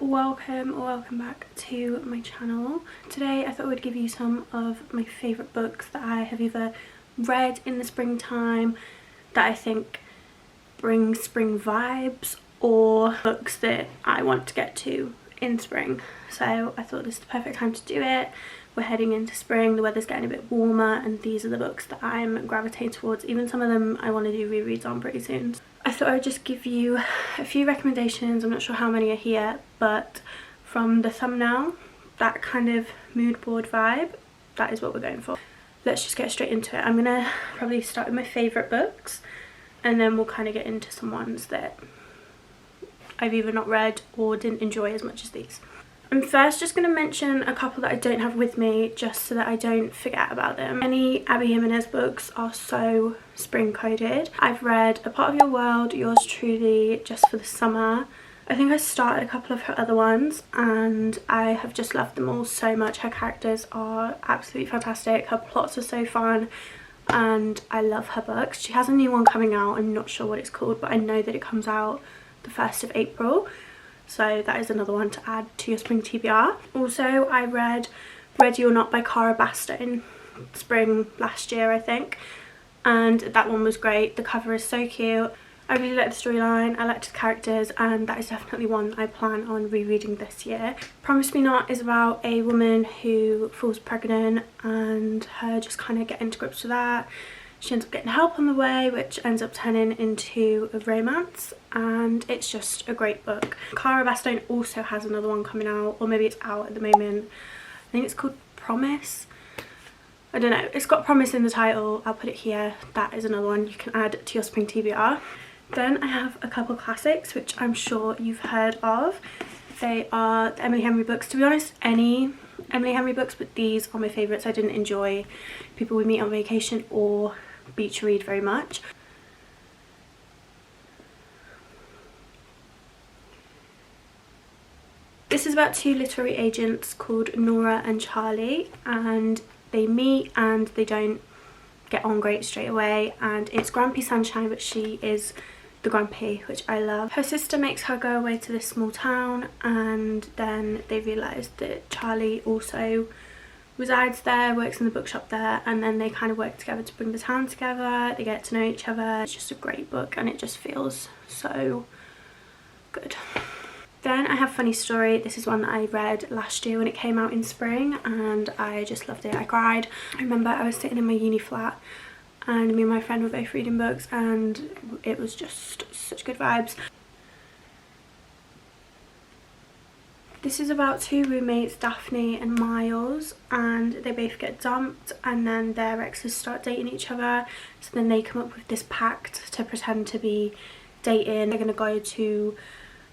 welcome back to my channel. Today I thought I would give you some of my favourite books that I have either read in the springtime that I think bring spring vibes, or books that I want to get to in spring. So I thought this is the perfect time to do it. We're heading into spring, the weather's getting a bit warmer, and these are the books that I'm gravitating towards. Even some of them I want to do rereads on pretty soon. I thought I would just give you a few recommendations. I'm not sure how many are here, but from the thumbnail, that kind of mood board vibe, that is what we're going for. Let's just get straight into it. I'm gonna probably start with my favourite books, and then we'll kind of get into some ones that I've either not read or didn't enjoy as much as these. I'm first just going to mention a couple that I don't have with me, just so that I don't forget about them. Any Abby Jimenez books are so spring coded. I've read A Part of Your World, Yours Truly, Just for the Summer. I think I started a couple of her other ones and I have just loved them all so much. Her characters are absolutely fantastic, her plots are so fun, and I love her books. She has a new one coming out, I'm not sure what it's called, but I know that it comes out the 1st of April. So that is another one to add to your spring TBR. Also, I read Ready or Not by Cara Bastone spring last year, I think, and that one was great. The cover is so cute. I really like the storyline, I liked the characters, and that is definitely one I plan on rereading this year. Promise Me Not is about a woman who falls pregnant and her just kind of getting to grips with that. She ends up getting help on the way, which ends up turning into a romance, and it's just a great book. Cara Bastone also has another one coming out, or maybe it's out at the moment. I think it's called Promise. I don't know, it's got Promise in the title, I'll put it here. That is another one you can add to your spring TBR. Then I have a couple classics which I'm sure you've heard of. They are the Emily Henry books. To be honest, any Emily Henry books, but these are my favourites. I didn't enjoy People We Meet on Vacation or Beach Read very much. This is about two literary agents called Nora and Charlie, and they meet and they don't get on great straight away, and it's Grumpy Sunshine, but she is the grumpy, which I love. Her sister makes her go away to this small town, and then they realise that Charlie also resides there, works in the bookshop there, and then they kind of work together to bring the town together. They get to know each other. It's just a great book and it just feels so good. Then I have Funny Story. This is one that I read last year when it came out in spring, and I just loved it. I cried. I remember I was sitting in my uni flat and me and my friend were both reading books, and it was just such good vibes. This is about two roommates, Daphne and Miles, and they both get dumped and then their exes start dating each other. So then they come up with this pact to pretend to be dating. They're going to go to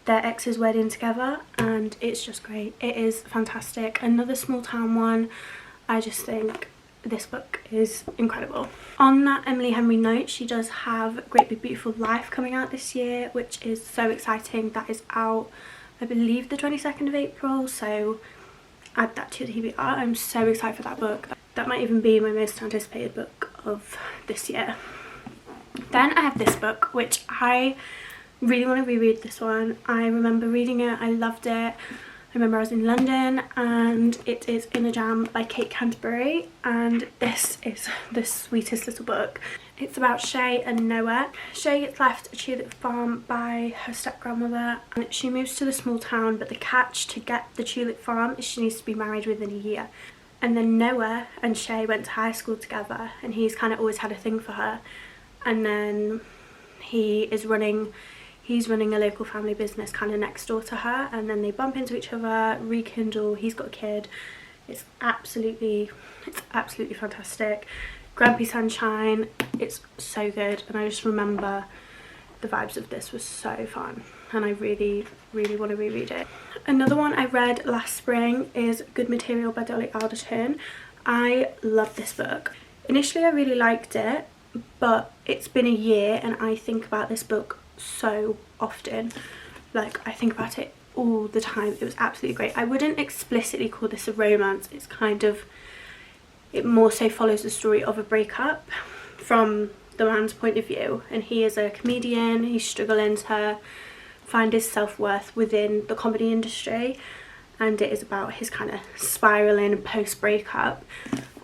their ex's wedding together, and it's just great. It is fantastic. Another small town one. I just think this book is incredible. On that Emily Henry note, she does have Great Big Beautiful Life coming out this year, which is so exciting. That is out, I believe, the 22nd of April, so add that to the TBR. I'm so excited for that book. That might even be my most anticipated book of this year. Then I have this book, which I really want to reread this one. I remember reading it, I loved it. I remember I was in London, and it is In a Jam by Kate Canterbury, and this is the sweetest little book. It's about Shay and Noah. Shay gets left a tulip farm by her step-grandmother, and she moves to the small town, but the catch to get the tulip farm is she needs to be married within a year. And then Noah and Shay went to high school together, and he's kind of always had a thing for her. And then he's running a local family business kind of next door to her, and then they bump into each other, rekindle, he's got a kid. It's absolutely fantastic. Grumpy Sunshine, it's so good, and I just remember the vibes of this was so fun, and I really want to reread it. Another one I read last spring is Good Material by Dolly Alderton. I love this book. Initially I really liked it, but it's been a year and I think about this book so often. Like, I think about it all the time. It was absolutely great. I wouldn't explicitly call this a romance. It's kind of, it more so follows the story of a breakup from the man's point of view, and he is a comedian. He's struggling to find his self-worth within the comedy industry, and it is about his kind of spiraling post-breakup.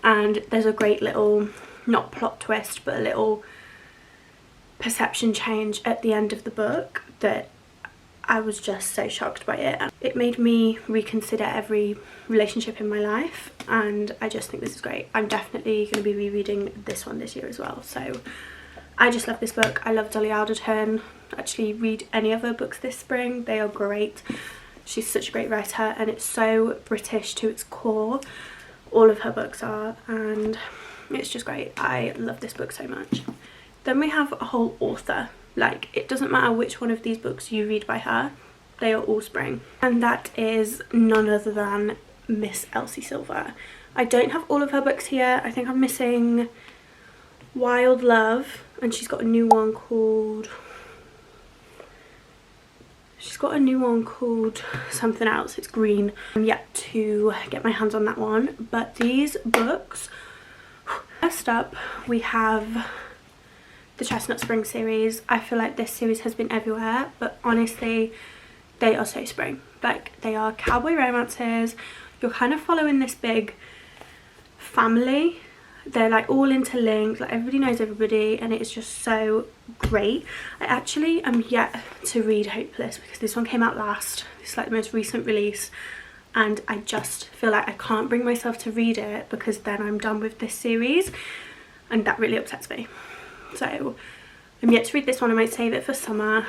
And there's a great little, not plot twist, but a little perception change at the end of the book that I was just so shocked by it. It made me reconsider every relationship in my life, and I just think this is great. I'm definitely going to be rereading this one this year as well. So I just love this book. I love Dolly Alderton. Actually, read any of her books this spring. They are great. She's such a great writer, and it's so British to its core. All of her books are, and it's just great. I love this book so much. Then we have a whole author. Like, it doesn't matter which one of these books you read by her, they are all spring. And that is none other than Miss Elsie Silver. I don't have all of her books here. I think I'm missing Wild Love, and she's got a new one called something else. It's green. I'm yet to get my hands on that one. But these books, first up we have the Chestnut Spring series. I feel like this series has been everywhere, but honestly they are so spring. Like, they are cowboy romances. You're kind of following this big family. They're like all interlinked, like everybody knows everybody, and it's just so great. I actually am yet to read Hopeless because this one came out last. It's like the most recent release, and I just feel like I can't bring myself to read it because then I'm done with this series, and that really upsets me. So I'm yet to read this one. I might save it for summer.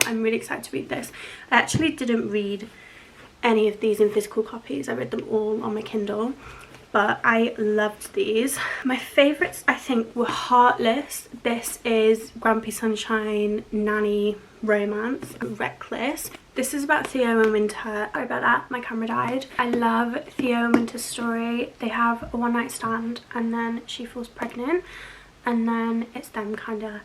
I'm really excited to read this. I actually didn't read any of these in physical copies. I read them all on my Kindle, but I loved these. My favourites, I think, were Heartless. This is Grumpy Sunshine nanny romance. Reckless. This is about Theo and Winter. Sorry about that, my camera died. I love Theo and Winter's story. They have a one-night stand, and then she falls pregnant, and then it's them kind of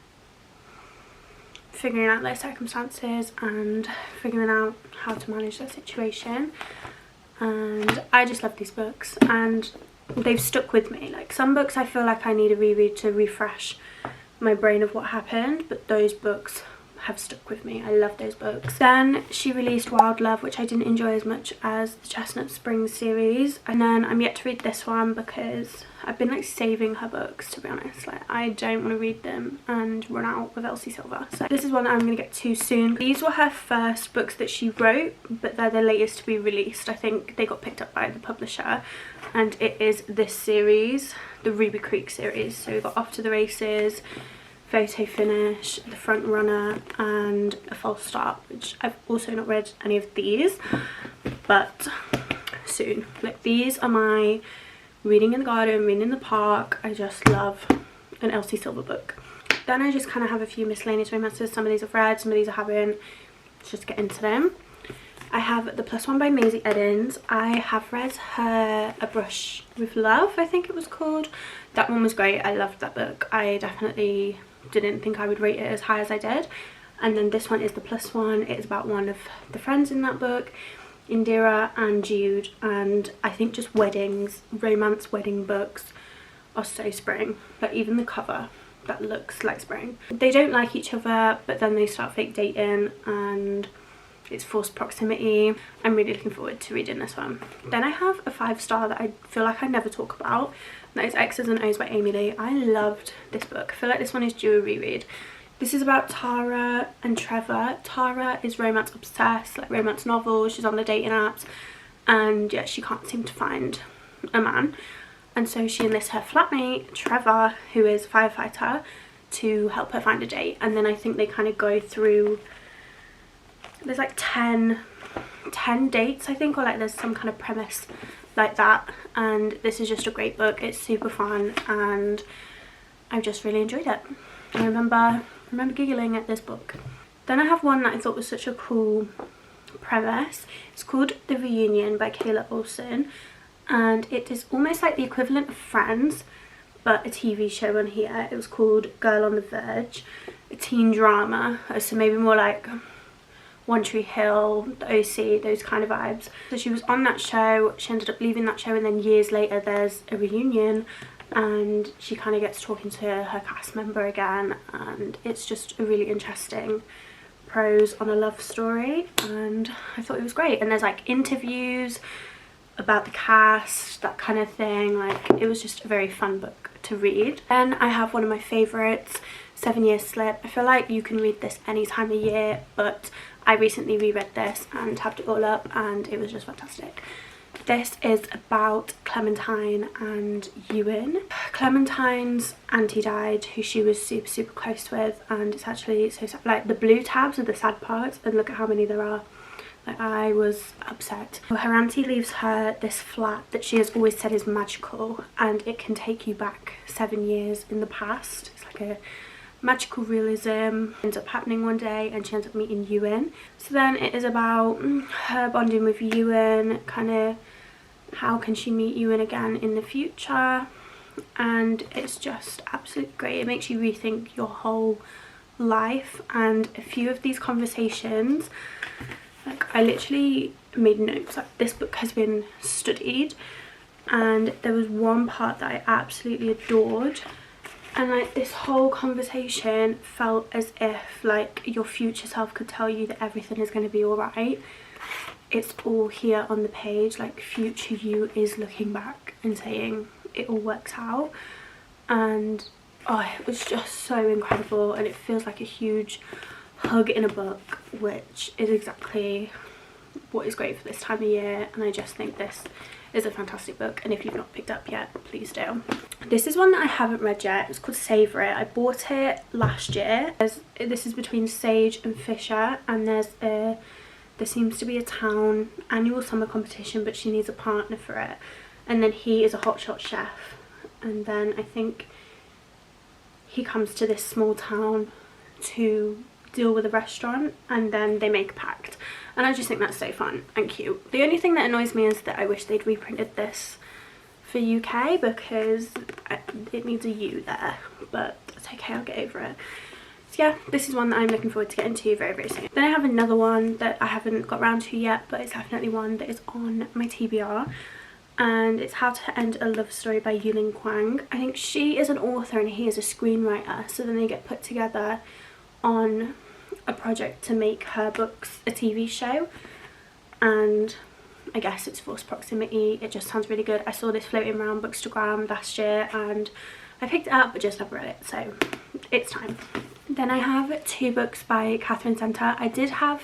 figuring out their circumstances and figuring out how to manage their situation. And I just love these books, and they've stuck with me. Like, some books I feel like I need a reread to refresh my brain of what happened, but those books have stuck with me. I love those books. Then she released Wild Love, which I didn't enjoy as much as the Chestnut Springs series, and then I'm yet to read this one because I've been like saving her books, to be honest. Like, I don't want to read them and run out with Elsie Silver. So this is one that I'm going to get to soon. These were her first books that she wrote, but they're the latest to be released. I think they got picked up by the publisher, and it is this series, the Ruby Creek series. So we've got Off to the Races, Photo Finish, The Front Runner, and A False Start, which I've also not read any of these, but soon. Like, these are my reading in the garden, reading in the park. I just love an Elsie Silver book. Then I just kind of have a few miscellaneous romances. Some of these I've read, some of these I haven't. Let's just get into them. I have The Plus One by Maisie Edens. I have read her A Brush with Love, I think it was called. That one was great. I loved that book. I definitely didn't think I would rate it as high as I did. And then this one is The Plus One. It is about one of the friends in that book, Indira and Jude, and I think just weddings, romance wedding books are so spring. Like, even the cover, that looks like spring. They don't like each other, but then they start fake dating and it's forced proximity. I'm really looking forward to reading this one. Then I have a 5-star that I feel like I never talk about. That is X's and O's by Amy Lee. I loved this book. I feel like this one is due a reread. This is about Tara and Trevor. Tara is romance obsessed, like romance novels. She's on the dating apps, and yeah, she can't seem to find a man. And so she enlists her flatmate, Trevor, who is a firefighter, to help her find a date. And then I think they kind of go through, there's like 10 dates, I think, or like there's some kind of premise like that. And this is just a great book. It's super fun, and I've just really enjoyed it. I remember giggling at this book. Then I have one that I thought was such a cool premise. It's called The Reunion by Kayla Olsen, and it is almost like the equivalent of Friends, but a TV show on here. It was called Girl on the Verge, a teen drama, so maybe more like One Tree Hill, The OC, those kind of vibes. So she was on that show, she ended up leaving that show, and then years later there's a reunion, and she kind of gets talking to her cast member again, and it's just a really interesting prose on a love story, and I thought it was great. And there's like interviews about the cast, that kind of thing. Like, it was just a very fun book to read. Then I have one of my favourites, 7 Years Slip. I feel like you can read this any time of year, but I recently reread this and tapped it all up, and it was just fantastic. This is about Clementine and Ewan. Clementine's auntie died, who she was super close with, and it's actually so sad. Like, the blue tabs are the sad parts, and look at how many there are. Like, I was upset. Her auntie leaves her this flat that she has always said is magical, and it can take you back 7 years in the past. It's like a magical realism. Ends up happening one day, and she ends up meeting Ewan. So then it is about her bonding with Ewan, kind of how can she meet Ewan again in the future, and it's just absolutely great. It makes you rethink your whole life, and a few of these conversations, like, I literally made notes. Like, this book has been studied, and there was one part that I absolutely adored, and like, this whole conversation felt as if like your future self could tell you that everything is going to be all right. It's all here on the page. Like, future you is looking back and saying it all works out, and oh, it was just so incredible, and it feels like a huge hug in a book, which is exactly what is great for this time of year. And I just think this is a fantastic book, and if you've not picked up yet, please do. This is one that I haven't read yet. It's called Savour It. I bought it last year. This is between Sage and Fisher, and there seems to be a town annual summer competition, but she needs a partner for it, and then he is a hotshot chef, and then I think he comes to this small town to deal with a restaurant, and then they make a pact, and I just think that's so fun and cute. The only thing that annoys me is that I wish they'd reprinted this for UK, because it needs a U there, but it's okay, I'll get over it. So yeah, this is one that I'm looking forward to getting to very soon. Then I have another one that I haven't got around to yet, but it's definitely one that is on my TBR, and it's How to End a Love Story by Yulin Kwang. I think she is an author and he is a screenwriter, so then they get put together on a project to make her books a TV show, and I guess it's Forced Proximity. It just sounds really good. I saw this floating around Bookstagram last year and I picked it up, but just never read it, so it's time. Then I have 2 books by Catherine Center. I did have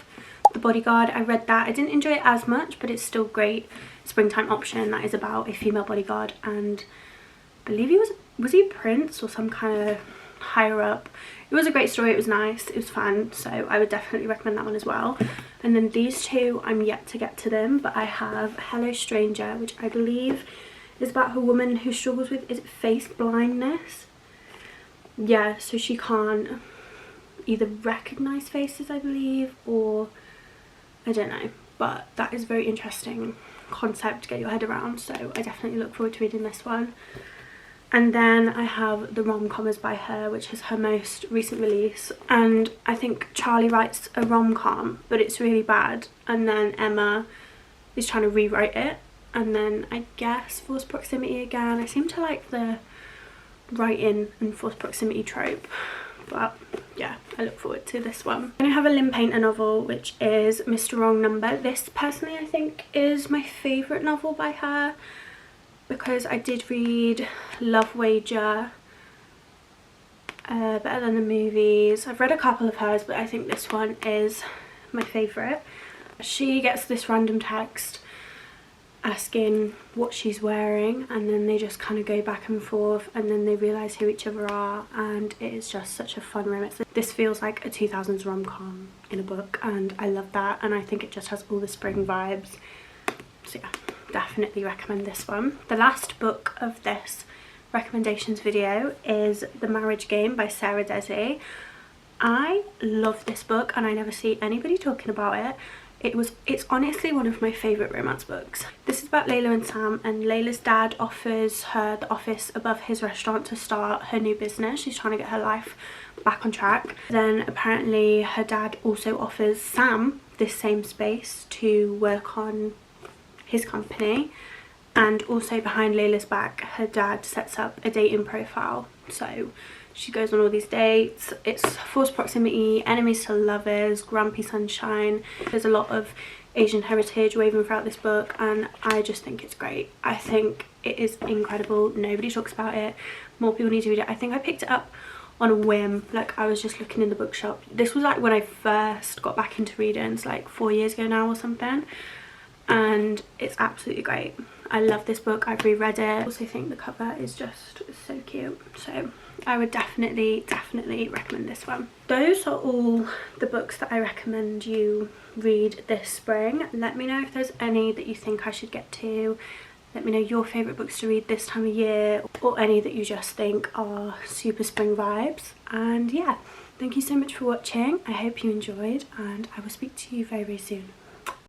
The Bodyguard. I read that. I didn't enjoy it as much, but it's still great springtime option that is about a female bodyguard, and I believe he was he a prince or some kind of higher up. It was a great story. It was nice, it was fun, so I would definitely recommend that one as well. And then these 2, I'm yet to get to them, but I have Hello Stranger, which I believe is about a woman who struggles with, is it face blindness? Yeah, so she can't either recognize faces, I believe, or I don't know, but that is a very interesting concept to get your head around, so I definitely look forward to reading this one. And then I have The Rom-Commers by her, which is her most recent release, and I think Charlie writes a rom-com, but it's really bad, and then Emma is trying to rewrite it, and then I guess Forced Proximity again. I seem to like the writing and Forced Proximity trope, but yeah, I look forward to this one. Then I have a Lynn Painter novel, which is Mr. Wrong Number. This personally I think is my favourite novel by her, because I did read Love Wager, Better Than the Movies. I've read a couple of hers, but I think this one is my favourite. She gets this random text asking what she's wearing, and then they just kind of go back and forth, and then they realise who each other are, and it is just such a fun romance. This feels like a 2000s rom-com in a book, and I love that, and I think it just has all the spring vibes, so yeah, definitely recommend this one. The last book of this recommendations video is The Marriage Game by Sarah Desi. I love this book and I never see anybody talking about it. It's honestly one of my favourite romance books. This is about Layla and Sam, and Layla's dad offers her the office above his restaurant to start her new business. She's trying to get her life back on track. Then apparently her dad also offers Sam this same space to work on his company, and also behind Layla's back her dad sets up a dating profile, so She goes on all these dates. It's Forced Proximity, Enemies to Lovers, Grumpy Sunshine. There's a lot of Asian heritage woven throughout this book, and I just think it's great. I think it is incredible. Nobody talks about it. More people need to read it. I think I picked it up on a whim. Like, I was just looking in the bookshop. This was like when I first got back into reading. It's like 4 years ago now or something, and it's absolutely great. I love this book. I've reread it. I also think the cover is just so cute, so I would definitely recommend this one. Those are all the books that I recommend you read this spring. Let me know if there's any that you think I should get to. Let me know your favourite books to read this time of year, or any that you just think are super spring vibes. And yeah, thank you so much for watching. I hope you enjoyed, and I will speak to you very, very soon.